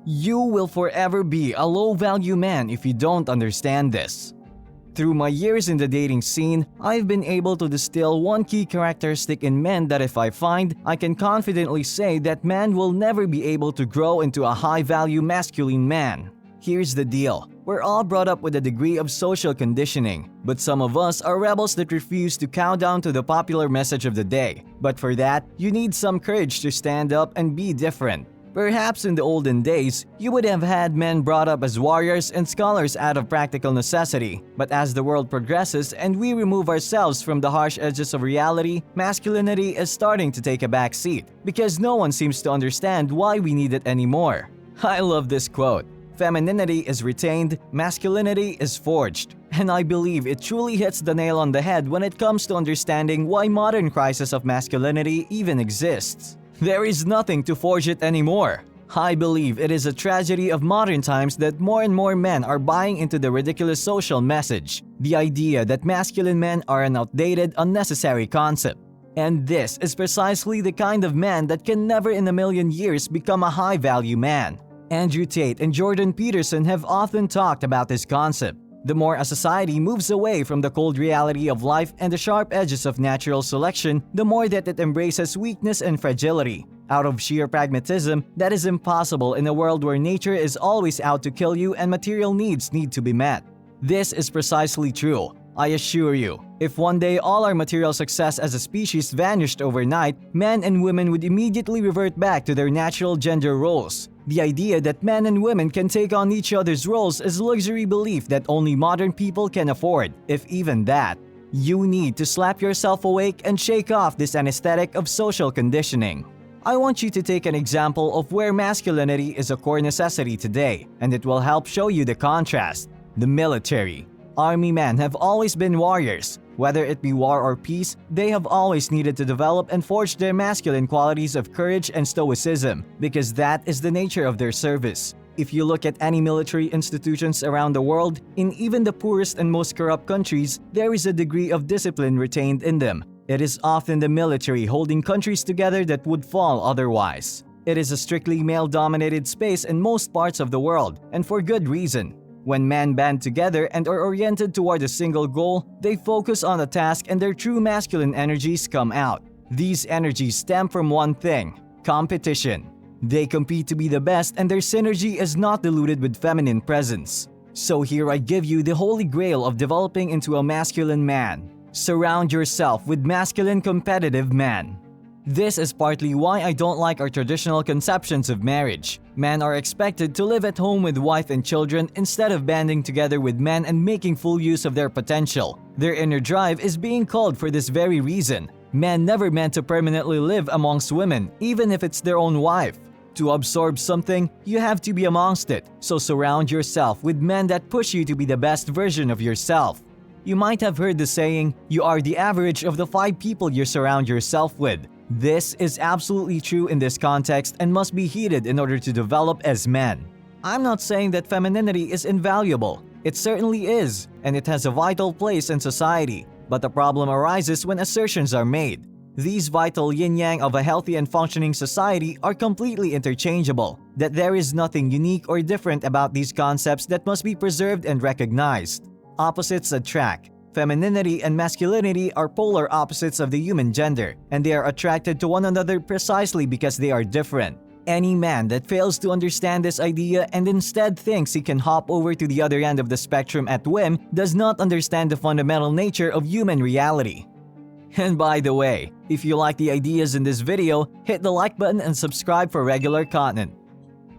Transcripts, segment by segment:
You will forever be a low-value man if you don't understand this. Through my years in the dating scene, I've been able to distill one key characteristic in men that if I find, I can confidently say that man will never be able to grow into a high-value masculine man. Here's the deal. We're all brought up with a degree of social conditioning, but some of us are rebels that refuse to cow down to the popular message of the day. But for that, you need some courage to stand up and be different. Perhaps in the olden days, you would have had men brought up as warriors and scholars out of practical necessity. But as the world progresses and we remove ourselves from the harsh edges of reality, masculinity is starting to take a back seat because no one seems to understand why we need it anymore. I love this quote. Femininity is retained, masculinity is forged. And I believe it truly hits the nail on the head when it comes to understanding why modern crisis of masculinity even exists. There is nothing to forge it anymore. I believe it is a tragedy of modern times that more and more men are buying into the ridiculous social message, the idea that masculine men are an outdated, unnecessary concept. And this is precisely the kind of man that can never in a million years become a high-value man. Andrew Tate and Jordan Peterson have often talked about this concept. The more a society moves away from the cold reality of life and the sharp edges of natural selection, the more that it embraces weakness and fragility. Out of sheer pragmatism, that is impossible in a world where nature is always out to kill you and material needs need to be met. This is precisely true. I assure you, if one day all our material success as a species vanished overnight, men and women would immediately revert back to their natural gender roles. The idea that men and women can take on each other's roles is luxury belief that only modern people can afford, if even that. You need to slap yourself awake and shake off this anesthetic of social conditioning. I want you to take an example of where masculinity is a core necessity today, and it will help show you the contrast. The military. Army men have always been warriors. Whether it be war or peace, they have always needed to develop and forge their masculine qualities of courage and stoicism, because that is the nature of their service. If you look at any military institutions around the world, in even the poorest and most corrupt countries, there is a degree of discipline retained in them. It is often the military holding countries together that would fall otherwise. It is a strictly male-dominated space in most parts of the world, and for good reason. When men band together and are oriented toward a single goal, they focus on the task and their true masculine energies come out. These energies stem from one thing: competition. They compete to be the best and their synergy is not diluted with feminine presence. So here I give you the holy grail of developing into a masculine man. Surround yourself with masculine competitive men. This is partly why I don't like our traditional conceptions of marriage. Men are expected to live at home with wife and children instead of banding together with men and making full use of their potential. Their inner drive is being called for this very reason. Men never meant to permanently live amongst women, even if it's their own wife. To absorb something, you have to be amongst it, so surround yourself with men that push you to be the best version of yourself. You might have heard the saying, you are the average of the 5 people you surround yourself with. This is absolutely true in this context and must be heeded in order to develop as men. I'm not saying that femininity is invaluable. It certainly is, and it has a vital place in society. But the problem arises when assertions are made. These vital yin-yang of a healthy and functioning society are completely interchangeable, that there is nothing unique or different about these concepts that must be preserved and recognized. Opposites attract. Femininity and masculinity are polar opposites of the human gender, and they are attracted to one another precisely because they are different. Any man that fails to understand this idea and instead thinks he can hop over to the other end of the spectrum at whim does not understand the fundamental nature of human reality. And by the way, if you like the ideas in this video, hit the like button and subscribe for regular content.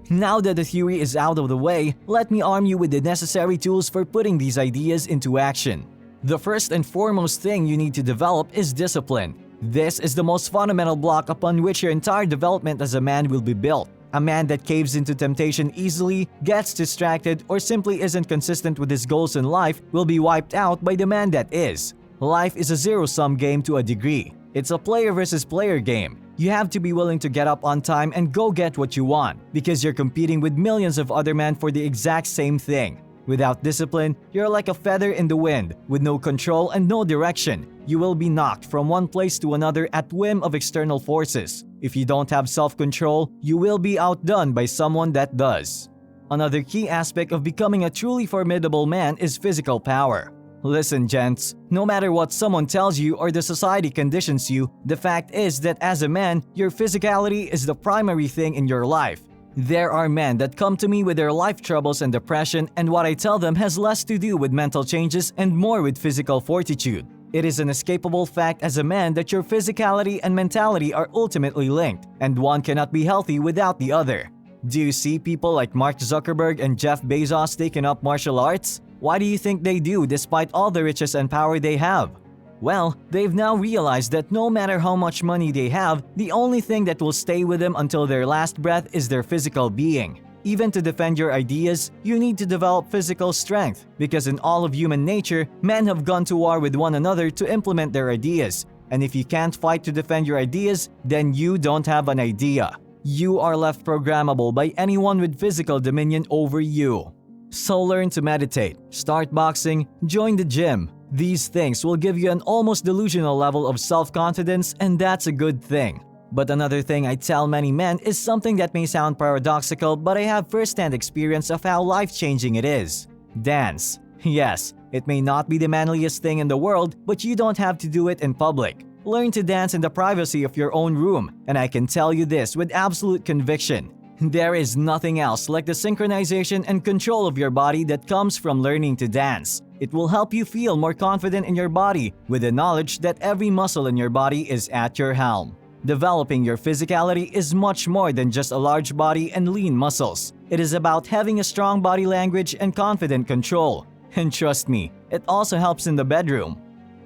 Now that the theory is out of the way, let me arm you with the necessary tools for putting these ideas into action. The first and foremost thing you need to develop is discipline. This is the most fundamental block upon which your entire development as a man will be built. A man that caves into temptation easily, gets distracted, or simply isn't consistent with his goals in life will be wiped out by the man that is. Life is a zero-sum game to a degree. It's a player versus player game. You have to be willing to get up on time and go get what you want, because you're competing with millions of other men for the exact same thing. Without discipline, you're like a feather in the wind, with no control and no direction. You will be knocked from one place to another at whim of external forces. If you don't have self-control, you will be outdone by someone that does. Another key aspect of becoming a truly formidable man is physical power. Listen, gents, no matter what someone tells you or the society conditions you, the fact is that as a man, your physicality is the primary thing in your life. There are men that come to me with their life troubles and depression, and what I tell them has less to do with mental changes and more with physical fortitude. It is an inescapable fact as a man that your physicality and mentality are ultimately linked, and one cannot be healthy without the other. Do you see people like Mark Zuckerberg and Jeff Bezos taking up martial arts? Why do you think they do despite all the riches and power they have? Well, they've now realized that no matter how much money they have, the only thing that will stay with them until their last breath is their physical being. Even to defend your ideas, you need to develop physical strength, because in all of human nature, men have gone to war with one another to implement their ideas. And if you can't fight to defend your ideas, then you don't have an idea. You are left programmable by anyone with physical dominion over you. So learn to meditate, start boxing, join the gym. These things will give you an almost delusional level of self-confidence, and that's a good thing. But another thing I tell many men is something that may sound paradoxical, but I have first-hand experience of how life-changing it is. Dance. Yes, it may not be the manliest thing in the world, but you don't have to do it in public. Learn to dance in the privacy of your own room, and I can tell you this with absolute conviction. There is nothing else like the synchronization and control of your body that comes from learning to dance. It will help you feel more confident in your body with the knowledge that every muscle in your body is at your helm. Developing your physicality is much more than just a large body and lean muscles. It is about having a strong body language and confident control. And trust me, it also helps in the bedroom.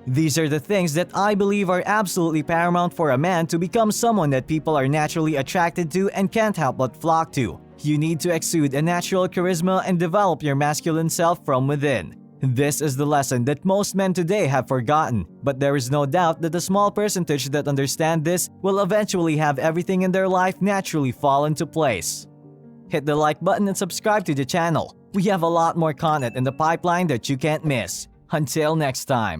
These are the things that I believe are absolutely paramount for a man to become someone that people are naturally attracted to and can't help but flock to. You need to exude a natural charisma and develop your masculine self from within. This is the lesson that most men today have forgotten, but there is no doubt that the small percentage that understand this will eventually have everything in their life naturally fall into place. Hit the like button and subscribe to the channel. We have a lot more content in the pipeline that you can't miss. Until next time.